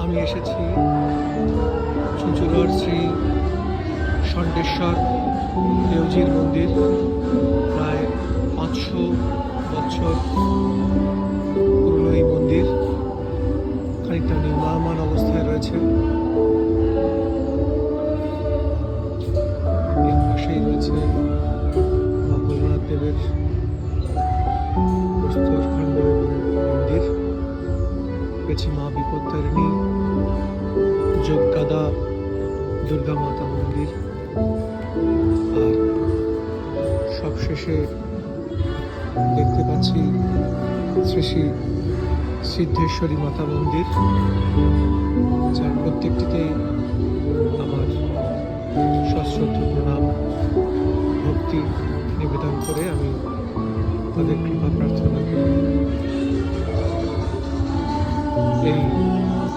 আমি এসেছি চুঁচুড়ার শ্রী ষণ্ঢেশ্বর দেওজির মন্দির। প্রায় 500 বছর পুরনো এই মন্দির খানিকটা নির্মাণ অবস্থায় রয়েছে। এর পাশেই রয়েছে মা ভোলানাথ দেবের প্রস্তরখণ্ড এবং মন্দির। রয়েছে মা বিপত্তারিণী, যোগগাদা, দুর্গা মাতা মন্দির, আর সবশেষে দেখতে পাচ্ছি শ্রী শ্রী সিদ্ধেশ্বরী মাতা মন্দির, যার প্রত্যেকটিতে আমার সশ্রদ্ধ প্রণাম ভক্তি নিবেদন করে আমি তাদের কৃপা প্রার্থনা করি। এই